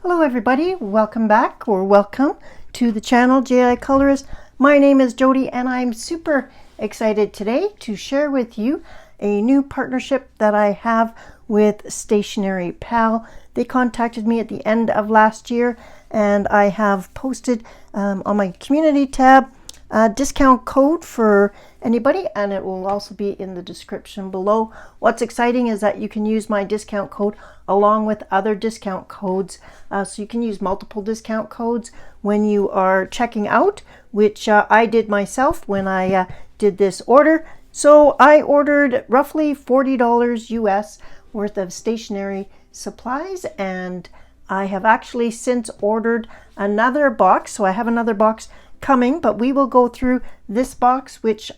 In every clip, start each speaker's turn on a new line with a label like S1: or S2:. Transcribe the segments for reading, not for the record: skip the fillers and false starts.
S1: Hello everybody, welcome back or welcome to the channel JI Colorist. My name is Jody and I'm super excited today to share with you a new partnership that I have with Stationery Pal. They contacted me at the end of last year and I have posted on my community tab a discount code for anybody, and it will also be in the description below. What's exciting is that you can use my discount code along with other discount codes, so you can use multiple discount codes when you are checking out, which I did myself when I did this order. So I ordered roughly $40 US worth of stationery supplies, and I have actually since ordered another box, so I have another box coming, but we will go through this box, which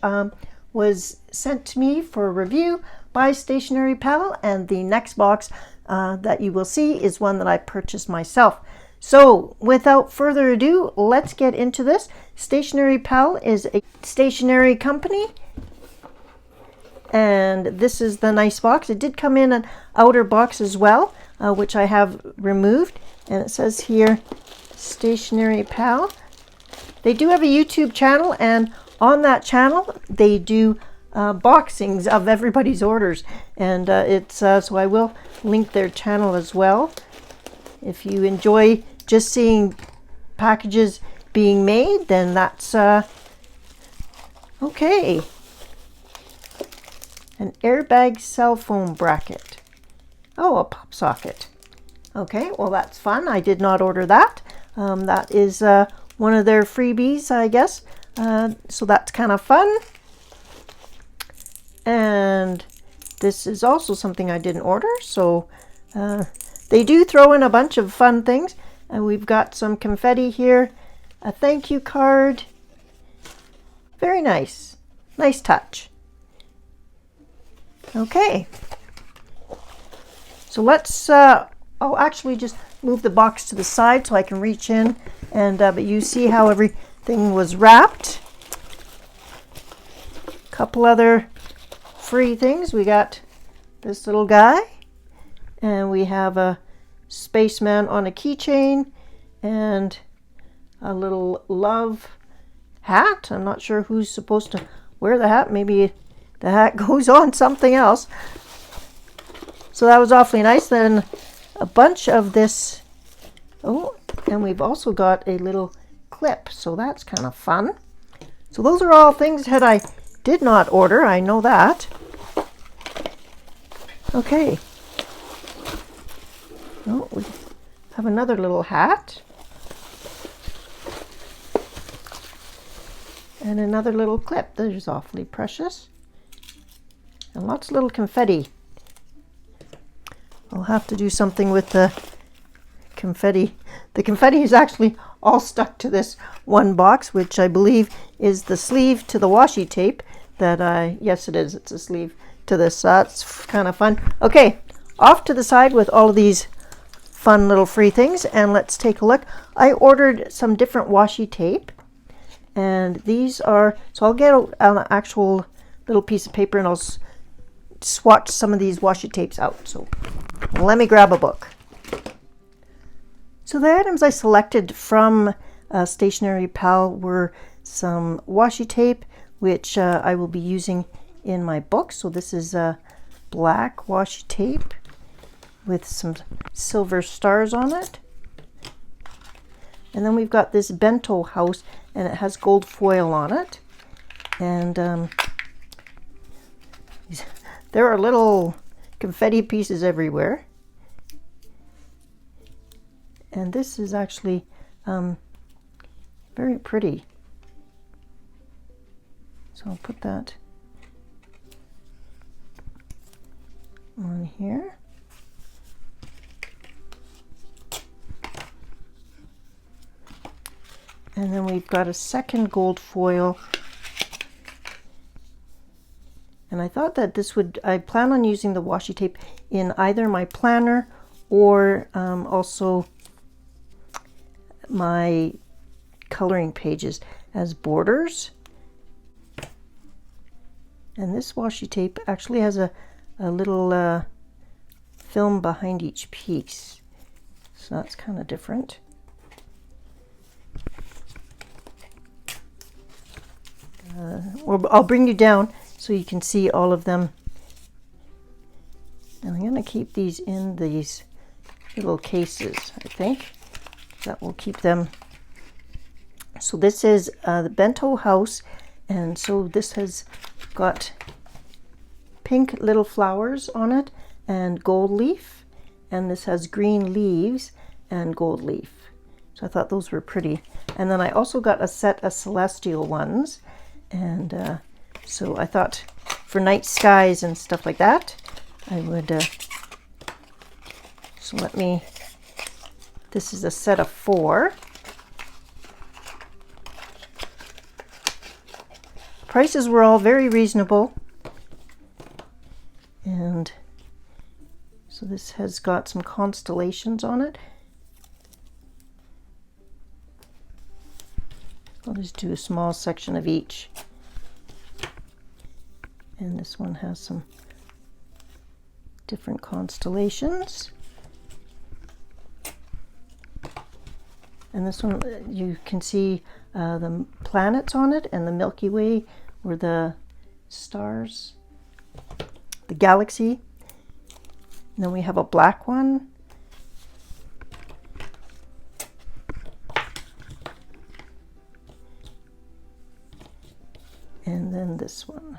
S1: was sent to me for review by Stationery Pal, and the next box that you will see is one that I purchased myself. So without further ado, let's get into this. Stationery Pal is a stationery company, and this is the nice box. It did come in an outer box as well, which I have removed, and it says here Stationery Pal. They do have a YouTube channel, and on that channel they do boxings of everybody's orders, and so I will link their channel as well. If you enjoy just seeing packages being made, then that's okay. An airbag cell phone bracket. Oh, a pop socket. Okay, well that's fun. I did not order that. That is one of their freebies, I guess. So that's kind of fun. And this is also something I didn't order. So they do throw in a bunch of fun things. And we've got some confetti here, a thank you card. Very nice. Nice touch. Okay. So let's, I'll actually just move the box to the side so I can reach in, and but you see how everything was wrapped. Couple other free things. We got this little guy, and we have a spaceman on a keychain, and a little love hat. I'm not sure who's supposed to wear the hat. Maybe the hat goes on something else. So that was awfully nice. Then a bunch of this. Oh, and we've also got a little clip, so that's kind of fun. So those are all things that I did not order, I know that. Okay. Oh, we have another little hat. And another little clip. There's awfully precious. And lots of little confetti. I'll have to do something with the confetti. The confetti is actually all stuck to this one box, which I believe is the sleeve to the washi tape that yes it is, it's a sleeve to this. That's kind of fun. Okay, off to the side with all of these fun little free things, and let's take a look. I ordered some different washi tape, and these are, so I'll get an actual little piece of paper and I'll swatch some of these washi tapes out. So let me grab a book. So the items I selected from Stationery Pal were some washi tape, which I will be using in my book. So this is black washi tape with some silver stars on it. And then we've got this bento house, and it has gold foil on it. And there are little confetti pieces everywhere. And this is actually very pretty. So I'll put that on here. And then we've got a second gold foil. And I thought that this would, I plan on using the washi tape in either my planner or also my coloring pages as borders. And this washi tape actually has a little film behind each piece. So that's kind of different. I'll bring you down so you can see all of them. And I'm going to keep these in these little cases, I think. That will keep them. So this is the bento house, and so this has got pink little flowers on it and gold leaf, and this has green leaves and gold leaf. So I thought those were pretty. And then I also got a set of celestial ones, and so I thought for night skies and stuff like that, I would, so let me, this is a set of 4. Prices were all very reasonable. And so this has got some constellations on it. I'll just do a small section of each. And this one has some different constellations. And this one, you can see the planets on it, and the Milky Way, or the stars, the galaxy. And then we have a black one. And then this one.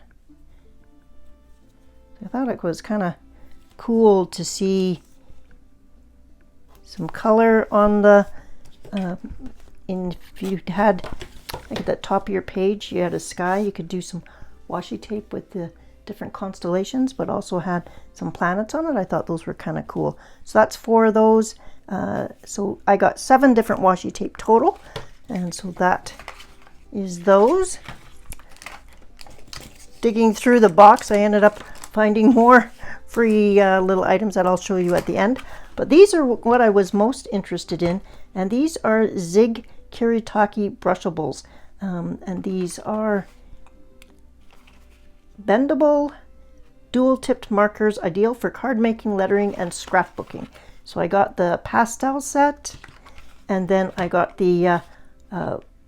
S1: I thought it was kind of cool to see some color on the, if you had, like at the top of your page, you had a sky, you could do some washi tape with the different constellations, but also had some planets on it. I thought those were kind of cool. So that's 4 of those. So I got 7 different washi tape total, and so that is those. Digging through the box, I ended up finding more free little items that I'll show you at the end. But these are what I was most interested in, and these are Zig Brushables, and these are bendable, dual-tipped markers, ideal for card making, lettering, and scrapbooking. So I got the pastel set, and then I got the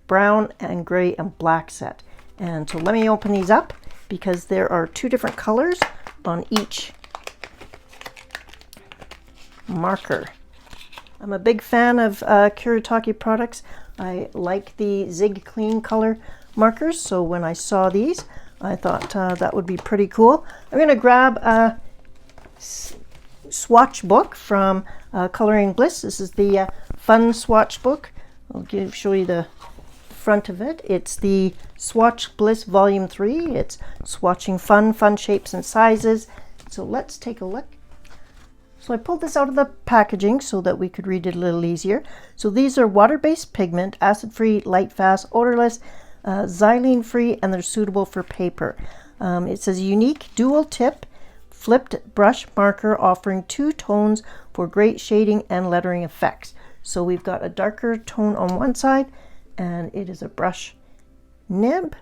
S1: brown and gray and black set. And so let me open these up, because there are 2 different colors on each marker. I'm a big fan of Kuretake products. I like the Zig Clean color markers, so when I saw these, I thought that would be pretty cool. I'm going to grab a swatch book from Coloring Bliss. This is the fun swatch book. I'll show you the front of it. It's the Swatch Bliss Volume 3. It's swatching fun shapes and sizes. So let's take a look. So I pulled this out of the packaging so that we could read it a little easier. So these are water-based pigment, acid-free, light-fast, odorless, xylene-free, and they're suitable for paper. It says unique dual-tip flipped brush marker offering 2 tones for great shading and lettering effects. So we've got a darker tone on one side, and it is a brush nib.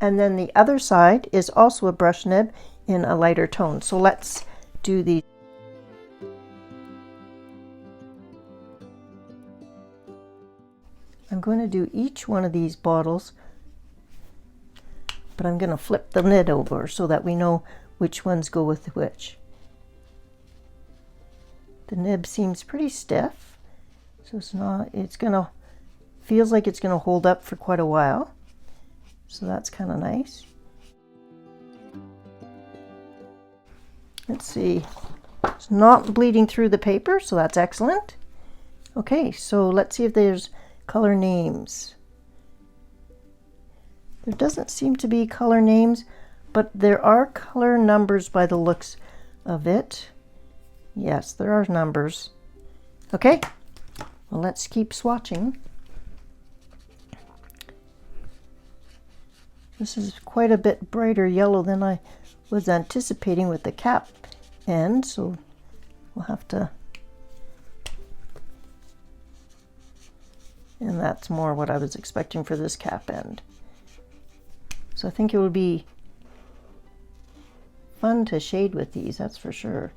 S1: And then the other side is also a brush nib in a lighter tone. So let's do these. I'm going to do each one of these bottles, but I'm going to flip the lid over so that we know which ones go with which. The nib seems pretty stiff, so feels like it's gonna hold up for quite a while. So that's kind of nice. Let's see, it's not bleeding through the paper, so that's excellent. Okay, so let's see if there's color names. There doesn't seem to be color names, but there are color numbers by the looks of it. Yes, there are numbers. Okay, well, let's keep swatching. This is quite a bit brighter yellow than I was anticipating with the cap end, so we'll have to, and that's more what I was expecting for this cap end. So I think it would be fun to shade with these, that's for sure.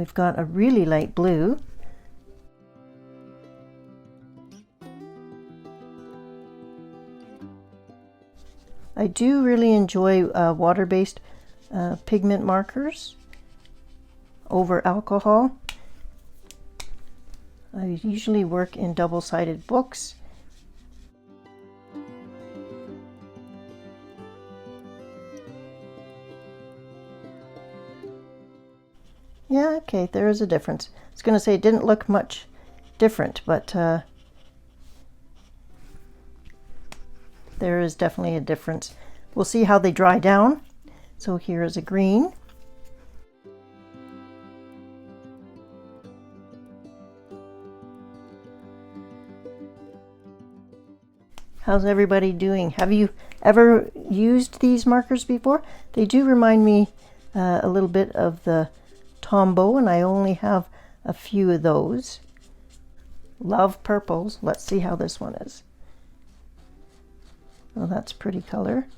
S1: we've got a really light blue. I do really enjoy water-based pigment markers over alcohol. I usually work in double-sided books. Yeah, okay, there is a difference. I was going to say it didn't look much different, but there is definitely a difference. We'll see how they dry down. So here is a green. How's everybody doing? Have you ever used these markers before? They do remind me a little bit of the Tombow, and I only have a few of those. Love purples. Let's see how this one is. Oh, that's a pretty color.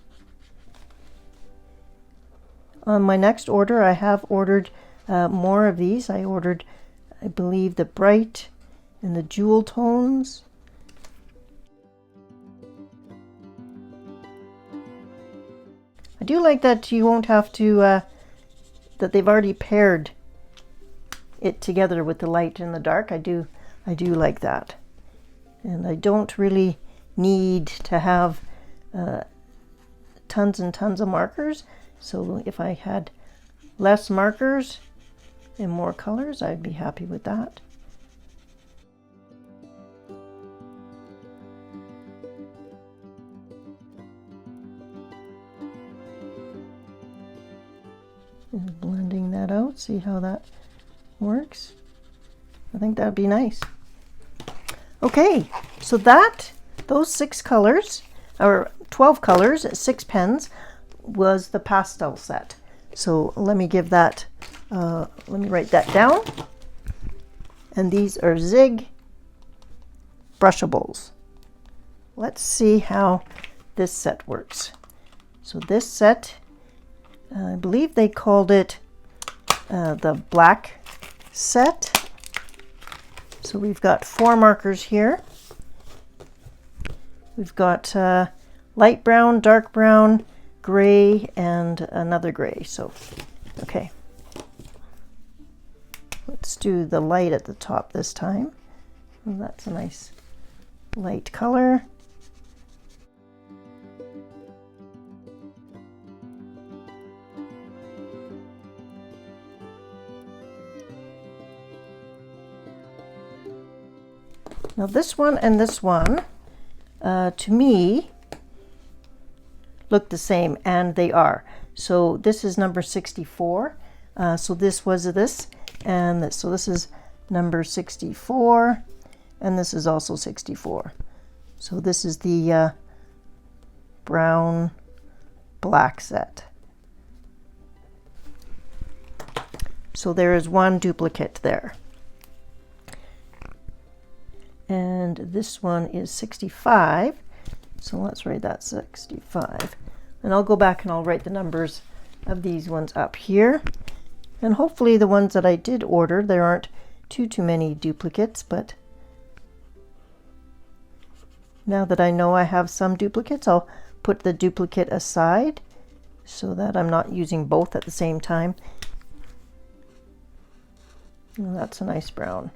S1: On my next order, I have ordered more of these. I ordered, I believe, the bright and the jewel tones. I do like that you won't have to, that they've already paired it together with the light and the dark. I do like that. And I don't really need to have tons and tons of markers. So if I had less markers and more colors, I'd be happy with that. Just blending that out, see how that works. I think that'd be nice. Okay, so those 6 colors, or 12 colors, 6 pens, was the pastel set. So let me give that, let me write that down. And these are Zig Brushables. Let's see how this set works. So this set, I believe they called it the black set. So we've got 4 markers here. We've got light brown, dark brown, gray, and another gray. So, okay. Let's do the light at the top this time. Oh, that's a nice light color. Now this one and this one, to me, look the same, and they are. So this is number 64. So this was this, and this. So this is number 64, and this is also 64. So this is the brown black set. So there is one duplicate there. And this one is 65. So let's write that 65. And I'll go back and I'll write the numbers of these ones up here. And hopefully the ones that I did order, there aren't too many duplicates, but now that I know I have some duplicates, I'll put the duplicate aside so that I'm not using both at the same time. Oh, that's a nice brown.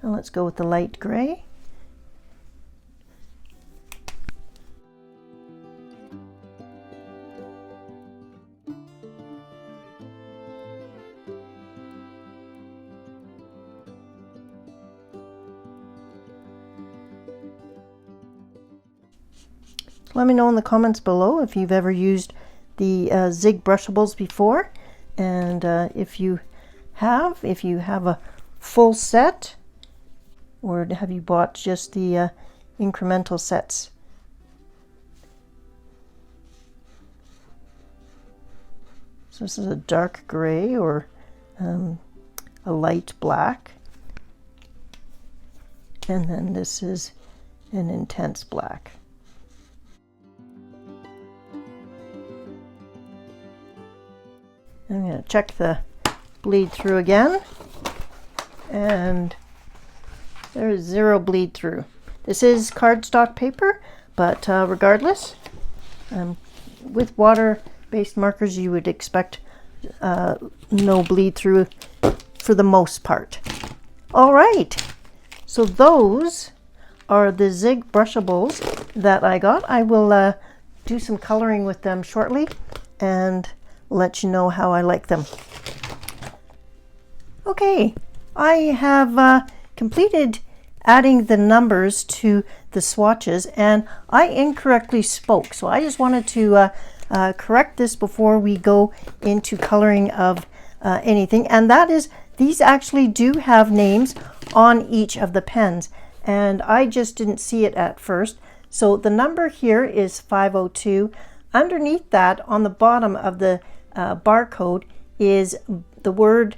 S1: Now let's go with the light gray. Let me know in the comments below if you've ever used the Zig Brushables before, and if you have a full set, or have you bought just the incremental sets? So this is a dark gray or a light black, and then this is an intense black. I'm going to check the bleed through again, and there is 0 bleed through. This is cardstock paper, but regardless, with water-based markers you would expect no bleed through for the most part. All right, so those are the Zig Brushables that I got. I will do some coloring with them shortly and let you know how I like them. Okay, I have completed adding the numbers to the swatches, and I incorrectly spoke, so I just wanted to correct this before we go into coloring of anything, and that is these actually do have names on each of the pens, and I just didn't see it at first. So the number here is 502. Underneath that, on the bottom of the barcode, is the word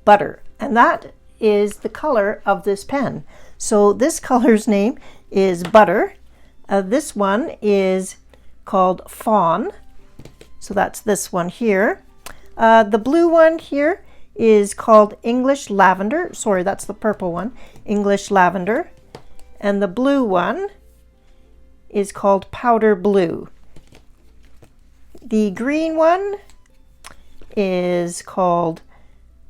S1: butter, and that is the color of this pen. So this color's name is butter. This one is called fawn, so that's this one here. The blue one here is called English lavender. Sorry, that's the purple one, English lavender. And the blue one is called powder blue. The green one is called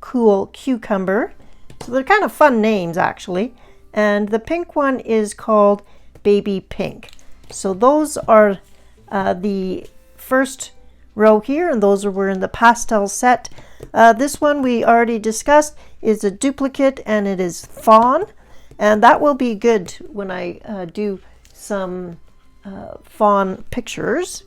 S1: cool cucumber. So they're kind of fun names actually. And the pink one is called baby pink. So those are the first row here, and those were in the pastel set. This one we already discussed is a duplicate, and it is fawn, and that will be good when I do some fawn pictures.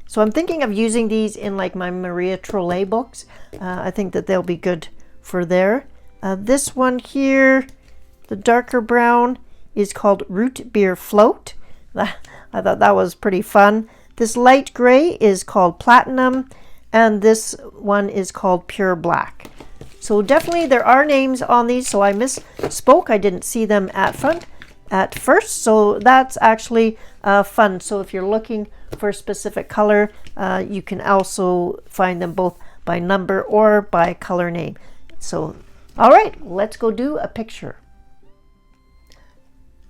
S1: So I'm thinking of using these in like my Maria Trolle books. I think that they'll be good for there. This one here, the darker brown, is called root beer float. I thought that was pretty fun. This light gray is called platinum, and this one is called pure black. So definitely there are names on these, so I misspoke. I didn't see them at first, so that's actually fun. So if you're looking for a specific color, you can also find them both by number or by color name. So all right, let's go do a picture.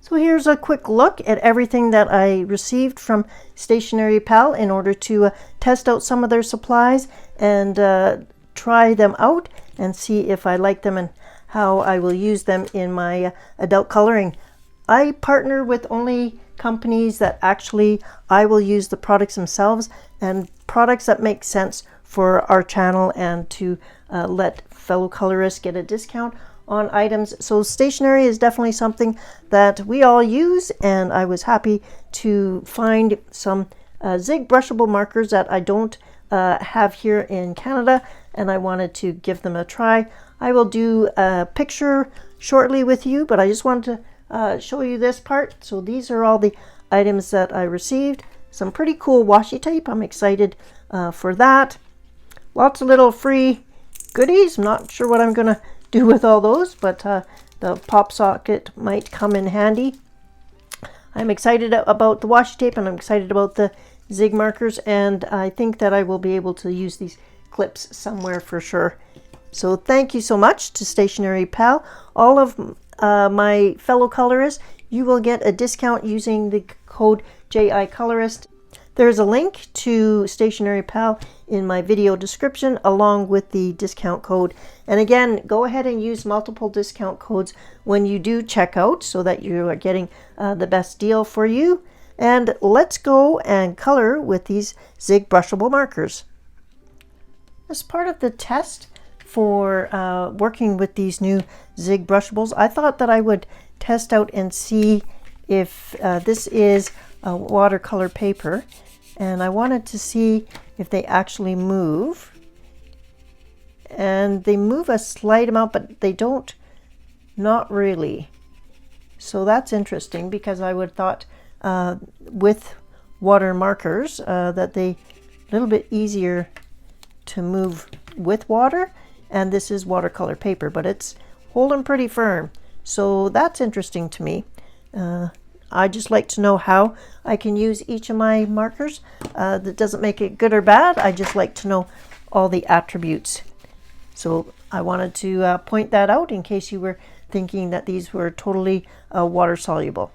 S1: So here's a quick look at everything that I received from Stationery Pal in order to test out some of their supplies and try them out and see if I like them and how I will use them in my adult coloring. I partner with only companies that actually I will use the products themselves and products that make sense for our channel and to let fellow colorists get a discount on items. So stationery is definitely something that we all use, and I was happy to find some Zig Brushable markers that I don't have here in Canada, and I wanted to give them a try. I will do a picture shortly with you, but I just wanted to show you this part. So these are all the items that I received. Some pretty cool washi tape. I'm excited for that. Lots of little free goodies. I'm not sure what I'm gonna do with all those, but the pop socket might come in handy. I'm excited about the washi tape, and I'm excited about the Zig markers, and I think that I will be able to use these clips somewhere for sure. So thank you so much to Stationery Pal. All of my fellow colorists, you will get a discount using the code JIColorist. There's a link to Stationery Pal in my video description along with the discount code. And again, go ahead and use multiple discount codes when you do check out so that you are getting the best deal for you. And let's go and color with these Zig Brushable markers. As part of the test for working with these new Zig Brushables, I thought that I would test out and see if this is a watercolor paper, and I wanted to see if they actually move. And they move a slight amount, but they don't, not really. So that's interesting, because I would thought with water markers that they a little bit easier to move with water, and this is watercolor paper, but it's holding pretty firm. So that's interesting to me. I just like to know how I can use each of my markers. That doesn't make it good or bad. I just like to know all the attributes. So I wanted to point that out in case you were thinking that these were totally water soluble.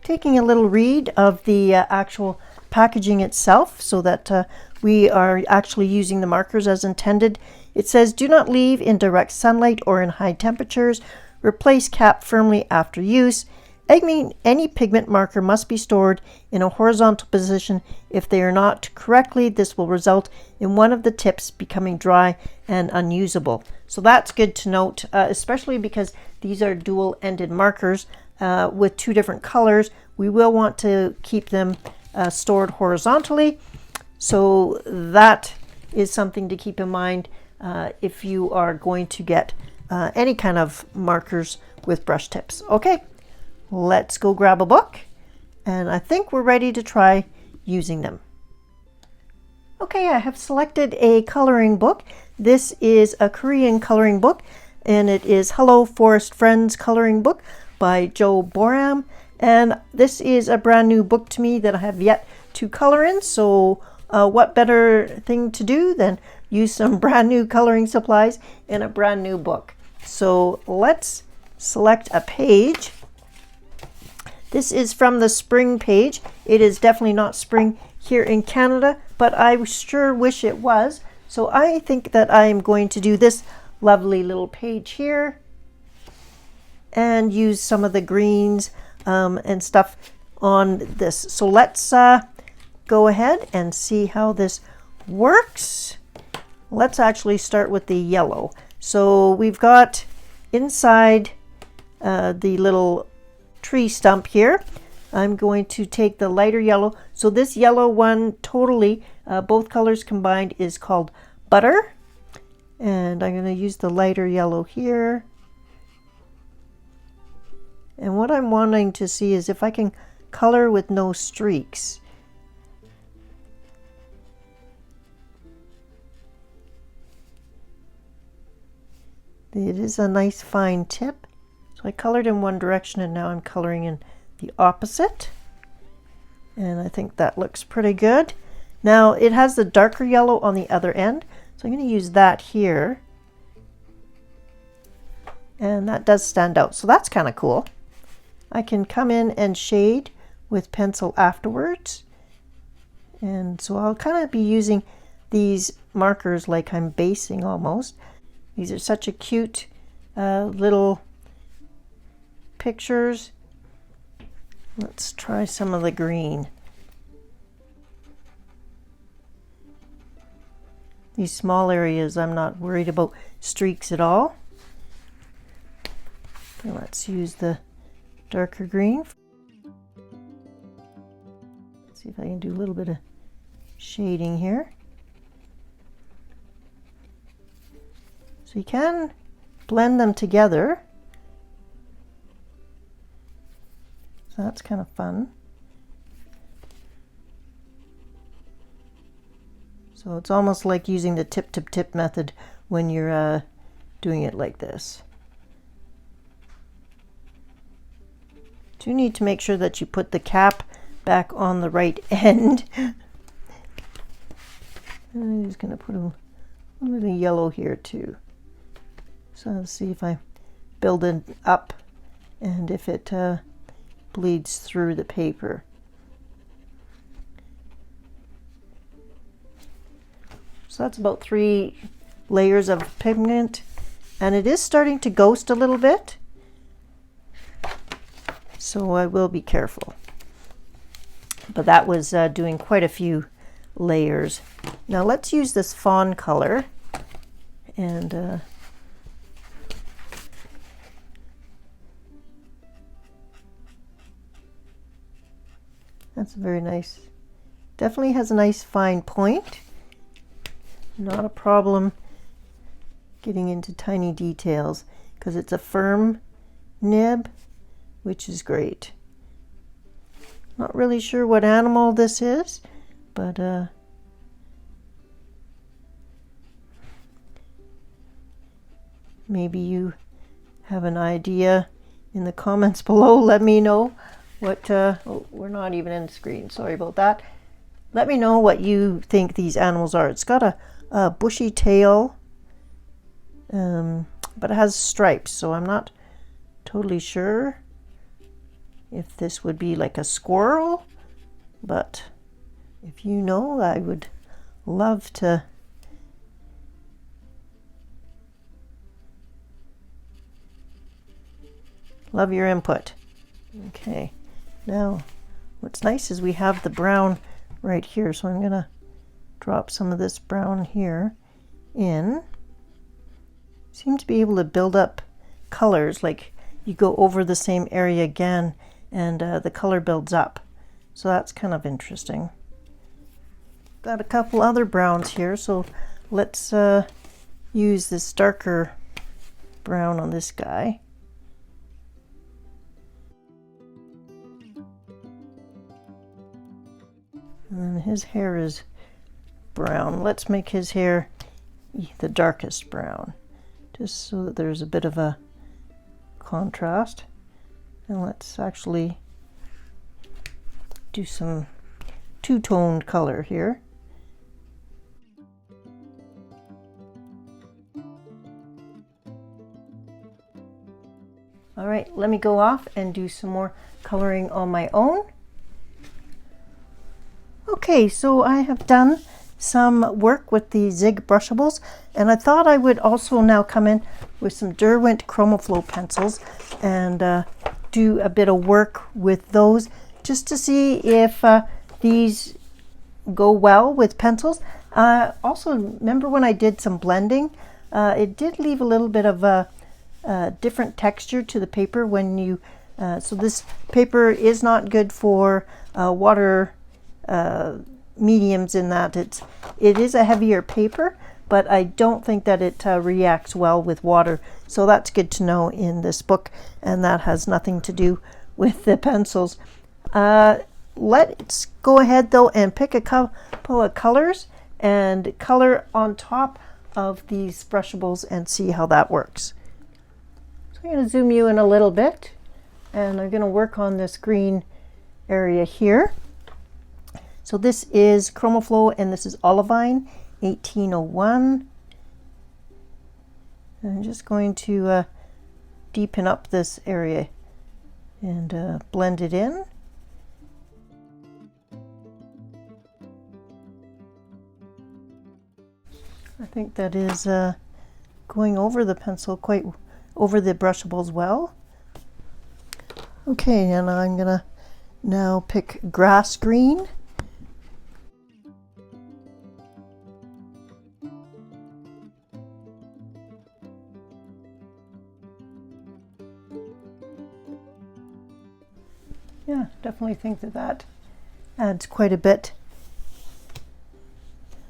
S1: Taking a little read of the actual packaging itself so that we are actually using the markers as intended. It says, do not leave in direct sunlight or in high temperatures. Replace cap firmly after use. Any pigment marker must be stored in a horizontal position. If they are not correctly, this will result in one of the tips becoming dry and unusable. So that's good to note, especially because these are dual-ended markers with two different colors. We will want to keep them stored horizontally. So that is something to keep in mind if you are going to get any kind of markers with brush tips. Okay. Let's go grab a book, and I think we're ready to try using them. Okay, I have selected a coloring book. This is a Korean coloring book, and it is Hello Forest Friends coloring book by Joe Boram. And this is a brand new book to me that I have yet to color in, so what better thing to do than use some brand new coloring supplies in a brand new book. So let's select a page. This is from the spring page. It is definitely not spring here in Canada, but I sure wish it was. So I think that I am going to do this lovely little page here and use some of the greens and stuff on this. So let's go ahead and see how this works. Let's actually start with the yellow. So we've got inside the little tree stump here. I'm going to take the lighter yellow. So this yellow one totally, both colors combined, is called Butter. And I'm going to use the lighter yellow here. And what I'm wanting to see is if I can color with no streaks. It is a nice fine tip. So I colored in one direction and now I'm coloring in the opposite. And I think that looks pretty good. Now it has the darker yellow on the other end. So I'm going to use that here. And that does stand out. So that's kind of cool. I can come in and shade with pencil afterwards. And so I'll kind of be using these markers like I'm basing almost. These are such a cute little pictures. Let's try some of the green. These small areas, I'm not worried about streaks at all. Okay, let's use the darker green. Let's see if I can do a little bit of shading here. So you can blend them together. So that's kind of fun. So it's almost like using the tip method when you're doing it like this. Do need to make sure that you put the cap back on the right end. I'm just going to put a little bit of yellow here too. So let's see if I build it up and if it bleeds through the paper. So that's about 3 layers of pigment, and it is starting to ghost a little bit, so I will be careful. But that was doing quite a few layers. Now let's use this fawn color, and that's very nice. Definitely has a nice fine point. Not a problem getting into tiny details because it's a firm nib, which is great. Not really sure what animal this is, but maybe you have an idea in the comments below. Let me know what, oh, we're not even in the screen, sorry about that. let me know what you think these animals are. It's got a bushy tail, but it has stripes, so I'm not totally sure if this would be like a squirrel, but if you know, I would love to love your input. Okay, now what's nice is we have the brown right here, so I'm gonna drop some of this brown here in. Seem to be able to build up colors, like you go over the same area again and the color builds up, so that's kind of interesting. Got a couple other browns here, so let's use this darker brown on this guy. And his hair is brown. Let's make his hair the darkest brown, just so that there's a bit of a contrast. And let's actually do some two-toned color here. All right, let me go off and do some more coloring on my own. Okay, so I have done some work with the Zig Brushables, and I thought I would also now come in with some Derwent ChromaFlow pencils and do a bit of work with those, just to see if these go well with pencils. Also, remember when I did some blending, it did leave a little bit of a different texture to the paper when you, so this paper is not good for water mediums, in that it is a heavier paper, but I don't think that it reacts well with water, so that's good to know in this book, and that has nothing to do with the pencils. Let's go ahead though and pick a couple of colors and color on top of these brushables and see how that works. So I'm going to zoom you in a little bit, and I'm going to work on this green area here. So this is ChromaFlow, and this is Olivine 1801. I'm just going to deepen up this area and blend it in. I think that is going over the pencil, quite over the brushables well. Okay, and I'm gonna now pick grass green. Yeah, definitely think that adds quite a bit.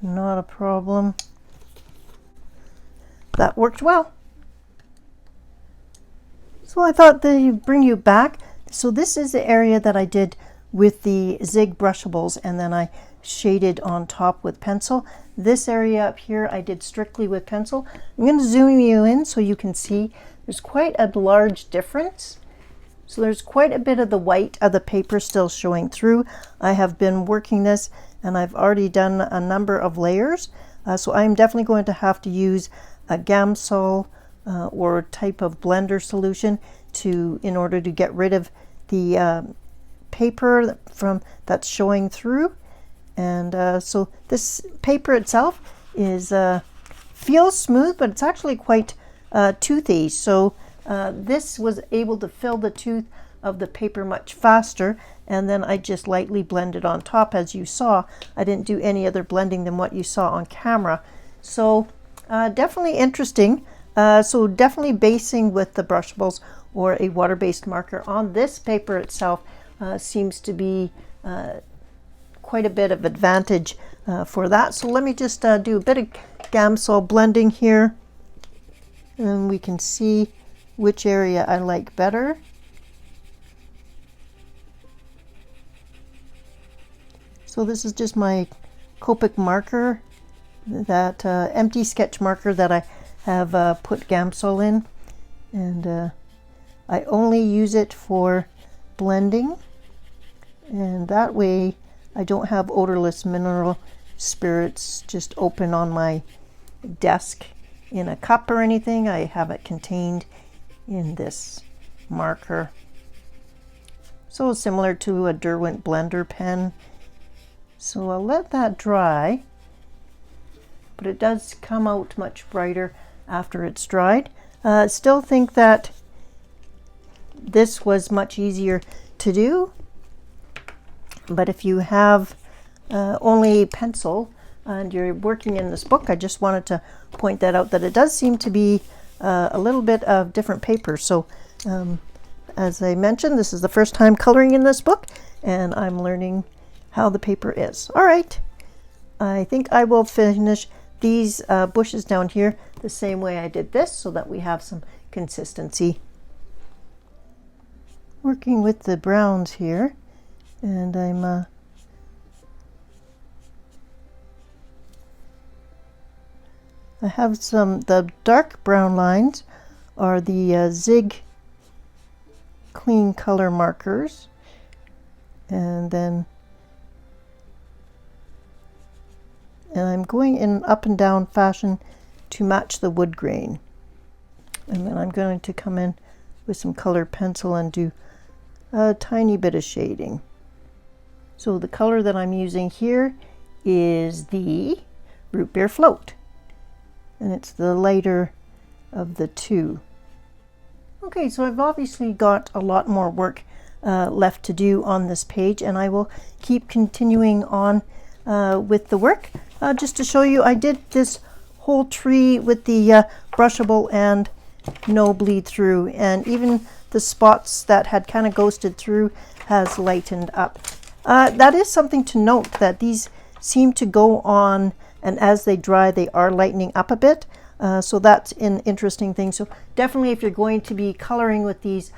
S1: Not a problem. That worked well. So I thought they'd bring you back. So this is the area that I did with the Zig Brushables, and then I shaded on top with pencil. This area up here I did strictly with pencil. I'm going to zoom you in so you can see there's quite a large difference. So there's quite a bit of the white of the paper still showing through. I have been working this, and I've already done a number of layers. So I'm definitely going to have to use a Gamsol or type of blender solution in order to get rid of the paper that's showing through. And so this paper itself feels smooth, but it's actually quite toothy. So this was able to fill the tooth of the paper much faster, and then I just lightly blended on top. As you saw, I didn't do any other blending than what you saw on camera. So definitely interesting. So definitely basing with the brushables or a water-based marker on this paper itself seems to be quite a bit of advantage for that. So let me just do a bit of Gamsol blending here, and we can see which area I like better. So this is just my Copic marker, that empty sketch marker that I have put Gamsol in, and I only use it for blending, and that way I don't have odorless mineral spirits just open on my desk in a cup or anything. I have it contained in this marker. So similar to a Derwent blender pen. So I'll let that dry, but it does come out much brighter after it's dried. Still think that this was much easier to do, but if you have only pencil and you're working in this book, I just wanted to point that out, that it does seem to be a little bit of different paper. So as I mentioned, this is the first time coloring in this book, and I'm learning how the paper is. All right, I think I will finish these bushes down here the same way I did this, so that we have some consistency. Working with the browns here, and I'm I have the dark brown lines are the Zig clean color markers, and I'm going in up and down fashion to match the wood grain. And then I'm going to come in with some colored pencil and do a tiny bit of shading. So the color that I'm using here is the Root Beer Float, and it's the lighter of the two. Okay, so I've obviously got a lot more work left to do on this page, and I will keep continuing on with the work. Just to show you, I did this whole tree with the brushable and no bleed through, and even the spots that had kind of ghosted through has lightened up. That is something to note, that these seem to go on, and as they dry they are lightening up a bit. So that's an interesting thing. So definitely, if you're going to be coloring with these,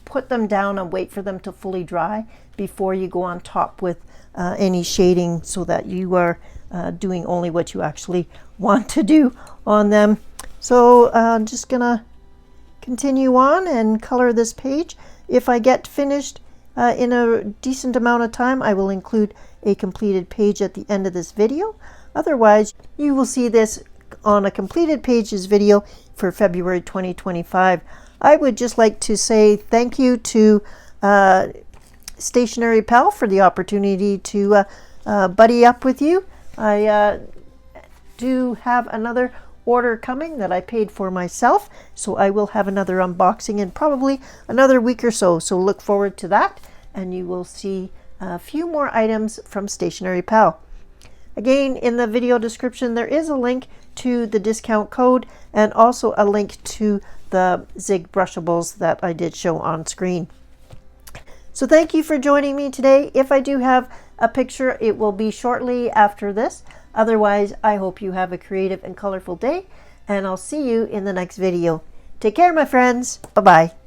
S1: put them down and wait for them to fully dry before you go on top with any shading, so that you are doing only what you actually want to do on them. So I'm just gonna continue on and color this page. If I get finished in a decent amount of time, I will include a completed page at the end of this video. Otherwise, you will see this on a completed pages video for February 2025. I would just like to say thank you to Stationery Pal for the opportunity to buddy up with you. I do have another order coming that I paid for myself, so I will have another unboxing in probably another week or so. So look forward to that, and you will see a few more items from Stationery Pal. Again, in the video description there is a link to the discount code, and also a link to the Zig Brushables that I did show on screen. So thank you for joining me today. If I do have a picture, it will be shortly after this. Otherwise, I hope you have a creative and colorful day, and I'll see you in the next video. Take care, my friends. Bye-bye.